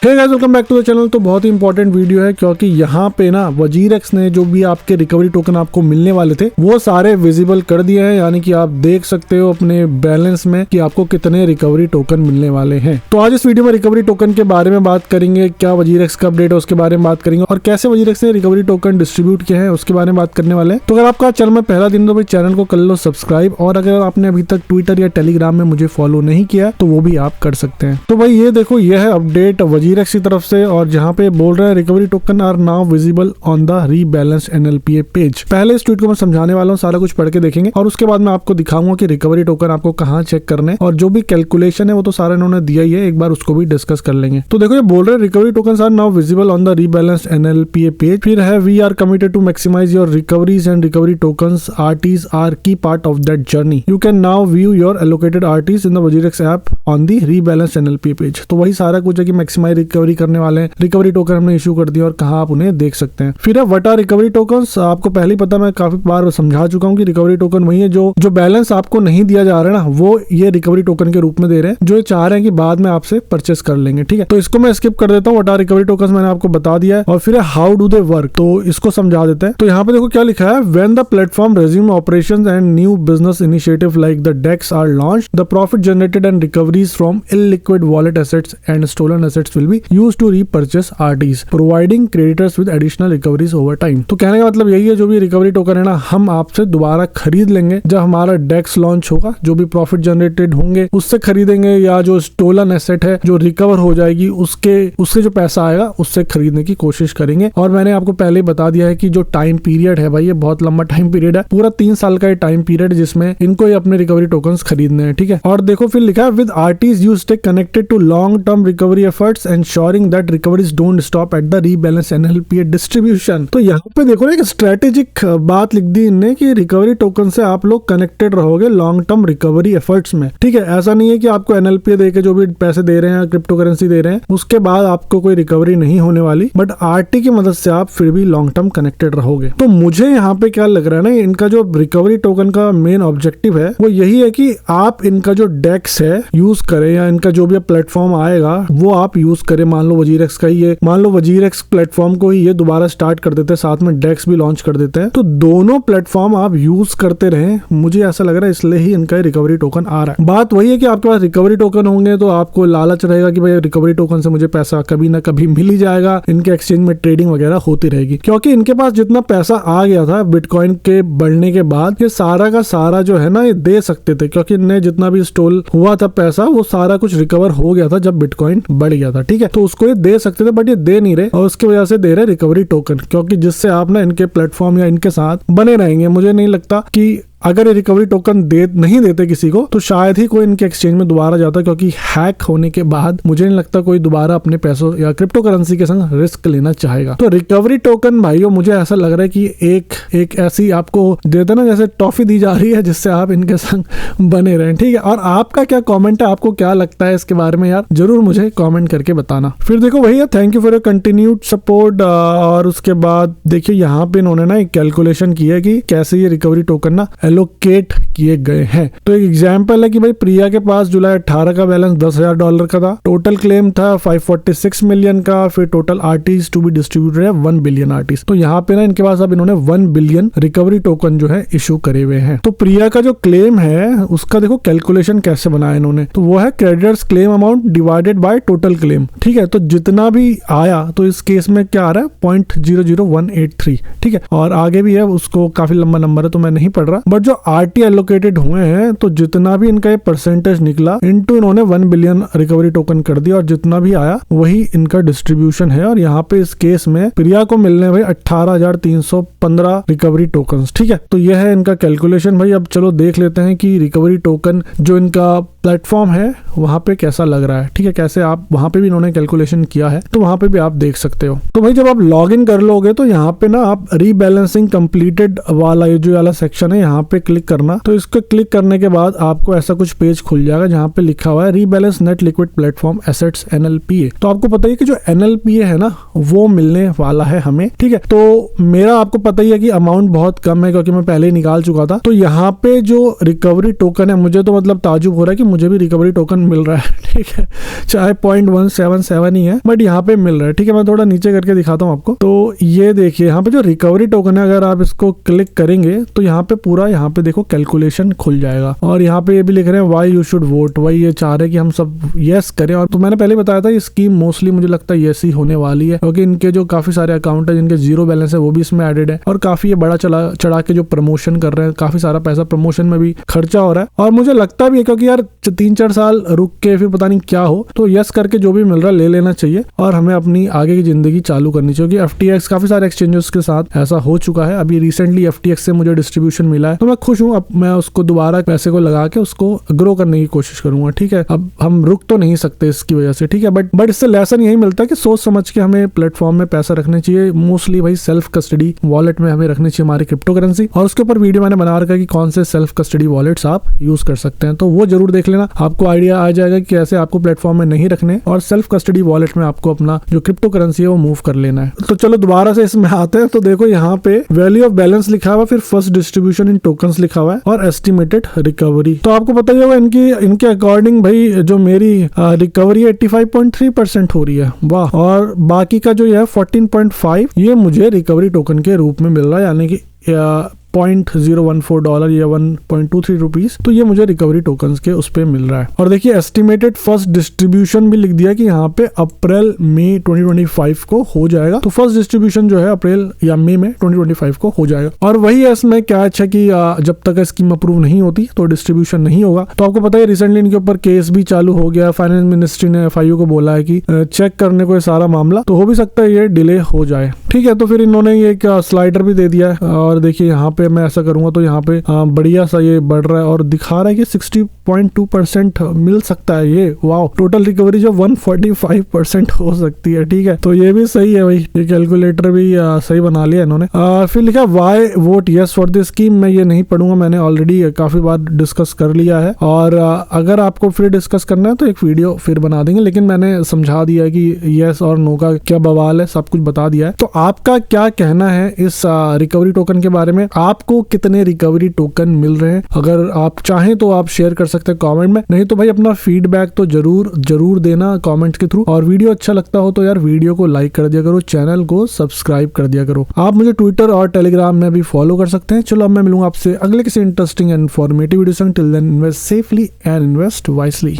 Hey guys, welcome back to the channel. तो बहुत ही important video है क्योंकि यहाँ पे ना वजीरेक्स ने जो भी आपके रिकवरी टोकन आपको मिलने वाले थे वो सारे विजिबल कर दिए हैं, यानी कि आप देख सकते हो अपने बैलेंस में कि आपको कितने रिकवरी टोकन मिलने वाले हैं। तो आज इस वीडियो में रिकवरी टोकन के बारे में बात करेंगे, क्या वजीरेक्स का अपडेट है उसके बारे में बात करेंगे और कैसे वजीरेक्स ने रिकवरी टोकन डिस्ट्रीब्यूट किए हैं उसके बारे में बात करने वाले हैं। तो अगर आपका चैनल में पहला दिन तो भाई चैनल को कर लो सब्सक्राइब, और अगर आपने अभी तक ट्विटर या टेलीग्राम में मुझे फॉलो नहीं किया तो वो भी आप कर सकते हैं। तो भाई ये देखो, ये है अपडेट वजीरेक्स की तरफ से, और जहाँ पे बोल रहे हैं recovery token are now visible on the rebalance NLPA page. पहले इस ट्वीट को मैं समझाने वाला हूँ, सारा कुछ पढ़ के देखेंगे और उसके बाद मैं आपको दिखाऊंगा कि रिकवरी टोकन आपको कहाँ चेक करने, और जो भी कैलकुलेशन है वो तो सारा इन्होंने दिया ही है, एक बार उसको भी डिस्कस कर लेंगे। तो देखो ये बोल रहे हैं recovery token are now visible on the rebalance NLPA page. फिर है we are committed to maximize your recoveries and recovery tokens RTs are key part of that journey. You can now view your allocated RTs in the WazirX app on the rebalance NLPA page. तो वही सारा कुछ है कि maximise recovery करने वाले हैं, recovery token हमने इशू कर दिया और कहां आप उन्हें देख सकते हैं। फिर है व्हाट आर रिकवरी टोकन्स। आपको पहले ही पता, मैं काफी बार समझा चुका हूं कि रिकवरी टोकन वही है जो बैलेंस आपको नहीं दिया जा रहा है ना, वो ये रिकवरी टोकन के रूप में दे रहे हैं, जो ये चाह रहे हैं कि बाद में आपसे परचेस कर लेंगे। ठीक है, तो इसको मैं स्किप कर देता हूँ। व्हाट आर रिकवरी टोकन्स मैंने आपको बता दिया है। और फिर है हाउ डू दे वर्क, तो इसको समझा देते हैं। तो यहाँ पे देखो क्या लिखा है, when the platform resume operations and new business initiative like the DEX are launched, the profit generated and recoveries from illiquid wallet assets and stolen assets will be used to repurchase RTs, providing creditors with additional recoveries over time. तो कहने का मतलब यही है, जो भी recovery token है ना, हम आपसे दोबारा खरीद लेंगे जब हमारा डेक्स लॉन्च होगा। जो भी प्रॉफिट जनरेटेड होंगे उससे खरीदेंगे, या जो स्टोलन एसेट है जो रिकवर हो जाएगी उससे जो पैसा आएगा उससे खरीदने की कोशिश करेंगे। और मैंने आपको पहले बता दिया है कि जो टाइम पीरियड है भाई, ये बहुत लंबा टाइम पीरियड है, पूरा 3 साल का ये टाइम पीरियड जिसमें इनको अपने रिकवरी टोकन खरीदने हैं। ठीक है, और देखो फिर लिखा है with RTs you stay connected to long term recovery efforts ensuring that recoveries don't stop at the rebalance NLPA distribution. तो यहाँ पे देखो ना एक स्ट्रेटेजिक बात लिख दी इनने कि रिकवरी टोकन से आप लोग कनेक्टेड रहोगे लॉन्ग टर्म रिकवरी एफर्ट्स में। ठीक है, ऐसा नहीं है कि आपको एनएलपीए देके जो भी पैसे दे रहे हैं, क्रिप्टो करेंसी दे रहे हैं, उसके बाद आपको कोई रिकवरी नहीं होने वाली, बट आरटी की मदद से आप फिर भी लॉन्ग टर्म कनेक्टेड रहोगे। तो मुझे यहाँ पे क्या लग रहा है ना, इनका जो रिकवरी टोकन का मेन ऑब्जेक्टिव है वो यही है कि आप इनका जो डेक्स है यूज करें, या इनका जो भी प्लेटफॉर्म आएगा वो आप यूज करें। मान लो वजीरेक्स का ही ये, मान लो वजीरेक्स प्लेटफॉर्म को ही ये दोबारा स्टार्ट कर देते हैं, साथ में डेक्स भी लॉन्च कर देते हैं, तो दोनों प्लेटफॉर्म आप यूज करते रहें। मुझे ऐसा लग रहा है इसलिए ही इनका रिकवरी टोकन आ रहा है। बात वही है कि आपके पास रिकवरी टोकन होंगे तो आपको लालच रहेगा कि भाई रिकवरी टोकन से मुझे पैसा कभी ना कभी मिल ही जाएगा, इनके एक्सचेंज में ट्रेडिंग वगैरह होती रहेगी। क्योंकि इनके पास जितना पैसा आ गया था बिटकॉइन के बढ़ने के बाद, ये सारा का सारा जो है ना ये दे सकते थे, क्योंकि इनने जितना भी स्टॉल हुआ था पैसा वो सारा कुछ रिकवर हो गया था जब बिटकॉइन बढ़ गया था। ठीक है, तो उसको ये दे सकते थे, बट ये दे नहीं रहे, और उसकी वजह से दे रहे रिकवरी टोकन, क्योंकि जिससे आप ना इनके प्लेटफॉर्म या इनके साथ बने रहेंगे। मुझे नहीं लगता कि अगर ये रिकवरी टोकन नहीं देते किसी को तो शायद ही कोई इनके एक्सचेंज में दोबारा जाता, क्योंकि हैक होने के बाद मुझे नहीं लगता कोई दोबारा अपने पैसों या क्रिप्टो करेंसी के संग रिस्क लेना चाहेगा। तो रिकवरी टोकन भाइयों, मुझे ऐसा लग रहा है कि एक ऐसी आपको देते ना जैसे टॉफी दी जा रही है, जिससे आप इनके संग बने रहें। ठीक है, और आपका क्या कॉमेंट है, आपको क्या लगता है इसके बारे में यार, जरूर मुझे कॉमेंट करके बताना। फिर देखो भैया, thank you for your continued support. और उसके बाद देखिए यहाँ पे इन्होंने ना एक कैलकुलेशन की है कि कैसे ये रिकवरी टोकन ना एलोकेट किए गए हैं। तो एक एग्जांपल है कि भाई प्रिया के पास जुलाई 18 का बैलेंस $10,000 का था, टोटल क्लेम था 546 मिलियन का, फिर टोटल आरटीज टू बी डिस्ट्रीब्यूटेड है 1 बिलियन आरटीज। तो यहाँ पे ना इनके पास अब इन्होंने 1 बिलियन रिकवरी टोकन जो है इशू करे हुए हैं। तो प्रिया का जो क्लेम है उसका देखो कैलकुलेशन कैसे बनाया इन्होंने, तो वो है creditors claim amount divided by total claim. ठीक है, तो जितना भी आया, तो इस केस में क्या आ रहा है 0.00183। ठीक है, और आगे भी है, उसको काफी लंबा नंबर है तो मैं नहीं पढ़ रहा, बट जो आरटी एलोकेटेड हुए हैं तो जितना भी इनका ये परसेंटेज निकला इनटू इन्होंने 1 बिलियन रिकवरी टोकन कर दिया, और जितना भी आया वही इनका डिस्ट्रीब्यूशन है। और यहाँ पे इस केस में प्रिया को मिलने भाई 18,315 रिकवरी टोकन। ठीक है, तो यह है इनका कैलकुलेशन। भाई अब चलो देख लेते हैं कि रिकवरी टोकन जो इनका प्लेटफॉर्म है वहां पे कैसा लग रहा है। ठीक है, कैसे आप वहां पे भी इन्होंने कैलकुलेशन किया है, तो वहां पे भी आप देख सकते हो। तो भाई जब आप लॉग इन कर लोगे तो यहाँ पे ना आप रीबैलेंसिंग कंप्लीटेड वाला ये जो वाला सेक्शन है यहाँ पे क्लिक करना। तो इसको क्लिक करने के बाद आपको ऐसा कुछ पेज खुल जाएगा जहाँ पे लिखा हुआ है rebalance net liquid platform assets NLPA. तो आपको पता ही कि जो एनएलपीए है ना वो मिलने वाला है हमें। ठीक है, तो मेरा आपको पता ही है कि अमाउंट बहुत कम है क्योंकि मैं पहले ही निकाल चुका था। तो यहाँ पे जो रिकवरी टोकन है, मुझे तो मतलब ताजुब हो रहा है कि मुझे भी रिकवरी टोकन मिल रहा है, ठीक है, चाहे 0.177 ही है, बट यहाँ पे मिल रहा है, ठीक है। मैं थोड़ा नीचे करके दिखाता हूँ आपको। तो ये देखिए यहाँ पे जो रिकवरी टोकन है, अगर आप इसको क्लिक करेंगे तो यहाँ पे पूरा, यहाँ पे देखो कैलकुलेशन खुल जाएगा, और यहाँ पे ये भी लिख रहे हैं वाई यू शुड वोट, वही ये चाह रहे हैं कि हम सब यस करें। और तो मैंने पहले बताया था ये स्कीम मोस्टली मुझे लगता है यस ही होने वाली है, क्योंकि इनके जो काफी सारे अकाउंट है जिनके जीरो बैलेंस है वो भी इसमें एडेड है, और काफी ये बड़ा चढ़ा के जो प्रमोशन कर रहे हैं, काफी सारा पैसा प्रमोशन में भी खर्चा हो रहा है। और मुझे लगता भी है क्योंकि यार 3-4 साल रुक के फिर पता नहीं क्या हो, तो यस करके जो भी मिल रहा है ले लेना चाहिए, और हमें अपनी आगे की जिंदगी चालू करनी चाहिए। FTX काफी सारे एक्सचेंजेस के साथ ऐसा हो चुका है। अभी रिसेंटली FTX से मुझे डिस्ट्रीब्यूशन मिला है, तो मैं खुश हूँ। अब मैं उसको दोबारा पैसे को लगा के उसको ग्रो करने की कोशिश करूंगा, ठीक है। अब हम रुक तो नहीं सकते इसकी वजह से, ठीक है, बट इससे लेसन यही मिलता है कि सोच समझ के हमें प्लेटफॉर्म में पैसा रखने चाहिए। मोस्टली भाई सेल्फ कस्टडी वॉलेट में हमें रखनी चाहिए हमारी क्रिप्टो करेंसी, और उसके ऊपर वीडियो मैंने बना रखा है कि कौन से सेल्फ कस्टडी वॉलेट्स आप यूज कर सकते हैं, तो वो जरूर देख लेना, आपको आइडिया आ जाएगा कि कैसे आपको प्लेटफॉर्म में नहीं रखने और सेल्फ कस्टडी वॉलेट में आपको अपना जो क्रिप्टो करेंसी है वो मूव कर लेना है। तो चलो दोबारा से इसमें आते हैं। तो देखो यहाँ पे वैल्यू ऑफ बैलेंस लिखा हुआ, फिर फर्स्ट डिस्ट्रीब्यूशन इन टोकन्स लिखा हुआ है, और एस्टिमेटेड रिकवरी। तो आपको पता ही होगा इनके अकॉर्डिंग भाई जो मेरी रिकवरी 85.3% हो रही है, वाह। और बाकी का जो है 14.5 ये मुझे रिकवरी टोकन के रूप में मिल रहा है, यानी कि $0.014 या 1.23 रुपीज, तो ये मुझे रिकवरी टोकन्स के उस पे मिल रहा है। और देखिए एस्टिमेटेड फर्स्ट डिस्ट्रीब्यूशन भी लिख दिया कि यहाँ पे अप्रैल मई 2025 को हो जाएगा। तो फर्स्ट डिस्ट्रीब्यूशन जो है अप्रैल या मई में 2025 को हो जाएगा। और वही है इसमें क्या अच्छा कि जब तक स्कीम अप्रूव नहीं होती तो डिस्ट्रीब्यूशन नहीं होगा। तो आपको पता है रिसेंटली इनके ऊपर केस भी चालू हो गया, फाइनेंस मिनिस्ट्री ने FIU को बोला है कि चेक करने को सारा मामला, तो हो भी सकता है ये डिले हो जाए, ठीक है। तो फिर इन्होंने ये एक स्लाइडर भी दे दिया है, और देखिए यहाँ पे मैं ऐसा करूंगा तो यहाँ पे बढ़िया सा ये बढ़ रहा है, और दिखा रहा है कि 60.2% मिल सकता है ये, वाओ। टोटल रिकवरी जो 145% हो सकती है, ठीक है। तो ये भी सही है भाई, ये कैलकुलेटर भी सही बना लिया इन्होंने। फिर लिखा why vote yes for this scheme, मैं ये नहीं पढ़ूंगा, मैंने ऑलरेडी काफी बार डिस्कस कर लिया है, और अगर आपको फिर डिस्कस करना है तो एक वीडियो फिर बना देंगे, लेकिन मैंने समझा दिया है कि यस और नो का क्या बवाल है, सब कुछ बता दिया है। तो आपका क्या कहना है इस रिकवरी टोकन के बारे में? आपको कितने रिकवरी टोकन मिल रहे हैं? अगर आप चाहें तो आप शेयर कर सकते हैं कमेंट में, नहीं तो भाई अपना फीडबैक तो जरूर देना कमेंट के थ्रू। और वीडियो अच्छा लगता हो तो यार वीडियो को लाइक कर दिया करो, चैनल को सब्सक्राइब कर दिया करो। आप मुझे ट्विटर और टेलीग्राम में भी फॉलो कर सकते हैं। चलो अब मैं मिलूंगा आपसे अगले किसी इंटरेस्टिंग एंड इन्फॉर्मेटिव वीडियो संग। Till then invest safely and invest wisely.